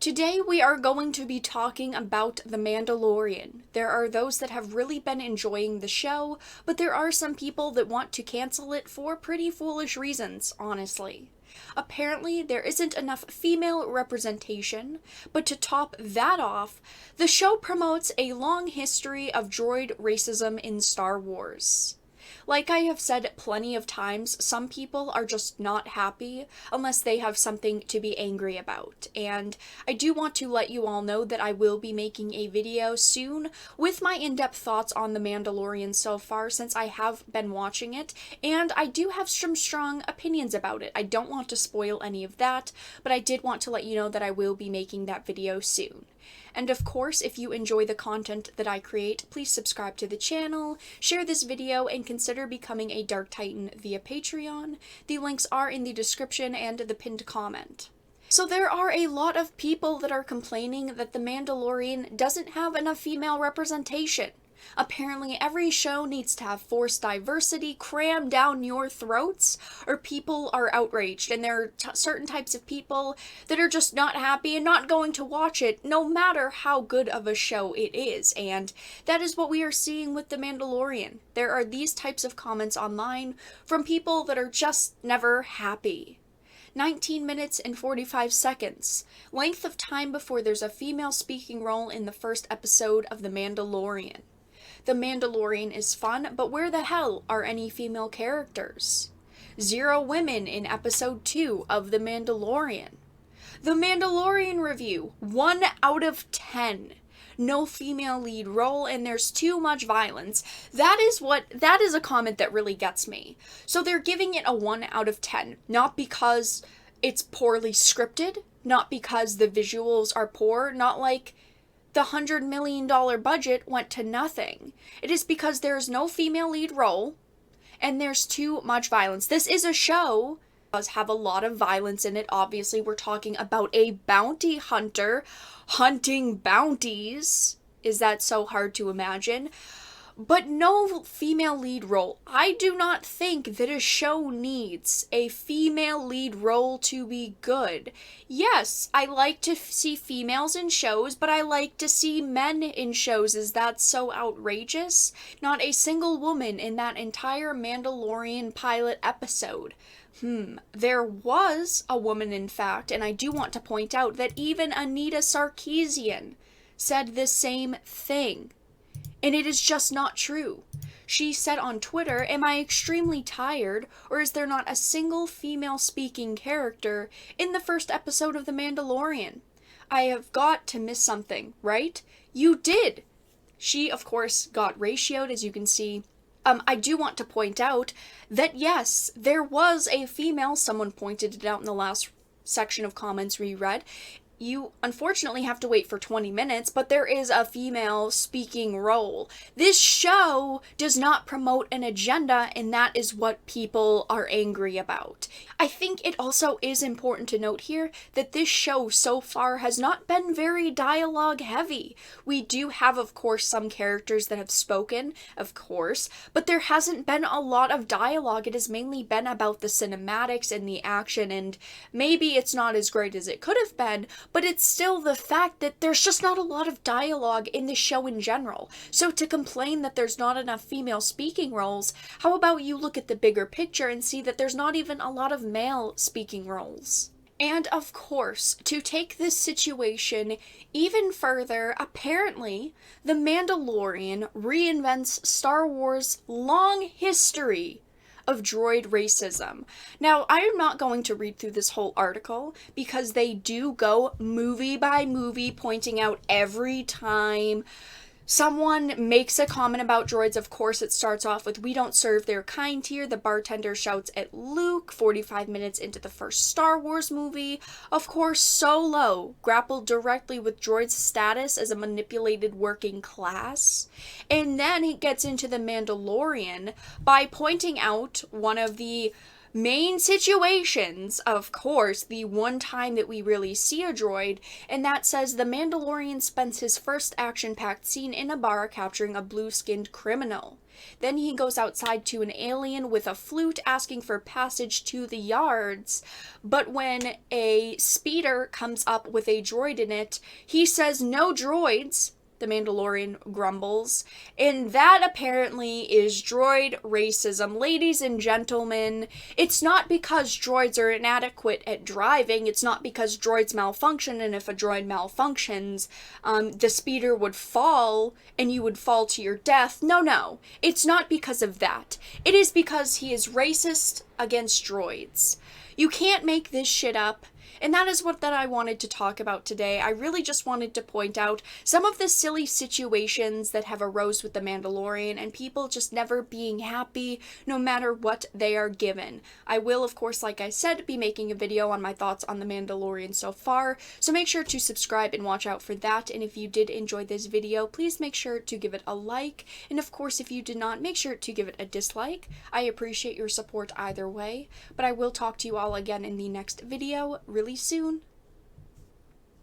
Today we are going to be talking about The Mandalorian. There are those that have really been enjoying the show, but there are some people that want to cancel it for pretty foolish reasons, honestly. Apparently, there isn't enough female representation, but to top that off, the show promotes a long history of droid racism in Star Wars. Like I have said plenty of times, some people are just not happy unless they have something to be angry about. And I do want to let you all know that I will be making a video soon with my in-depth thoughts on The Mandalorian so far, since I have been watching it, and I do have some strong opinions about it. I don't want to spoil any of that, but I did want to let you know that I will be making that video soon. And of course, if you enjoy the content that I create, please subscribe to the channel, share this video, and consider becoming a Dark Titan via Patreon. The links are in the description and the pinned comment. So there are a lot of people that are complaining that The Mandalorian doesn't have enough female representation. Apparently every show needs to have forced diversity crammed down your throats, or people are outraged, and there are certain types of people that are just not happy and not going to watch it, no matter how good of a show it is, and that is what we are seeing with The Mandalorian. There are these types of comments online from people that are just never happy. 19 minutes and 45 seconds. Length of time before there's a female speaking role in the first episode of The Mandalorian. The Mandalorian is fun, but where the hell are any female characters? 0 women in episode 2 of The Mandalorian. The Mandalorian review, 1 out of 10. No female lead role, and there's too much violence. That is a comment that really gets me. So they're giving it a 1 out of 10, not because it's poorly scripted, not because the visuals are poor, not like the $100 million budget went to nothing. It is because there's no female lead role, and there's too much violence. This is a show that does have a lot of violence in it. Obviously, we're talking about a bounty hunter hunting bounties. Is that so hard to imagine? But no female lead role. I do not think that a show needs a female lead role to be good. Yes, I like to see females in shows, but I like to see men in shows. Is that so outrageous? Not a single woman in that entire Mandalorian pilot episode. There was a woman, in fact, and I do want to point out that even Anita Sarkeesian said the same thing. And it is just not true. She said on Twitter, "Am I extremely tired, or is there not a single female speaking character in the first episode of The Mandalorian? I have got to miss something, right?" You did! She, of course, got ratioed, as you can see. I do want to point out that yes, there was a female, someone pointed it out in the last section of comments we read. You unfortunately have to wait for 20 minutes, but there is a female speaking role. This show does not promote an agenda, and that is what people are angry about. I think it also is important to note here that this show so far has not been very dialogue heavy. We do have, of course, some characters that have spoken, of course, but there hasn't been a lot of dialogue. It has mainly been about the cinematics and the action, and maybe it's not as great as it could have been, but it's still the fact that there's just not a lot of dialogue in the show in general. So to complain that there's not enough female speaking roles, how about you look at the bigger picture and see that there's not even a lot of male speaking roles? And of course, to take this situation even further, apparently, The Mandalorian reinvents Star Wars' long history of droid racism. Now, I am not going to read through this whole article because they do go movie by movie, pointing out every time someone makes a comment about droids. Of course, it starts off with, "We don't serve their kind here," the bartender shouts at Luke 45 minutes into the first Star Wars movie. Of course, Solo grappled directly with droid's status as a manipulated working class. And then he gets into The Mandalorian by pointing out one of the main situations, of course, the one time that we really see a droid, and that says the Mandalorian spends his first action-packed scene in a bar capturing a blue-skinned criminal. Then he goes outside to an alien with a flute asking for passage to the yards. But when a speeder comes up with a droid in it, he says, "No droids." The Mandalorian grumbles. And that apparently is droid racism. Ladies and gentlemen, it's not because droids are inadequate at driving, it's not because droids malfunction, and if a droid malfunctions, the speeder would fall and you would fall to your death. No. It's not because of that. It is because he is racist against droids. You can't make this shit up. And that is what I wanted to talk about today. I really just wanted to point out some of the silly situations that have arose with The Mandalorian and people just never being happy no matter what they are given. I will, of course, like I said, be making a video on my thoughts on The Mandalorian so far, so make sure to subscribe and watch out for that. And if you did enjoy this video, please make sure to give it a like. And of course, if you did not, make sure to give it a dislike. I appreciate your support either way, but I will talk to you all again in the next video really soon.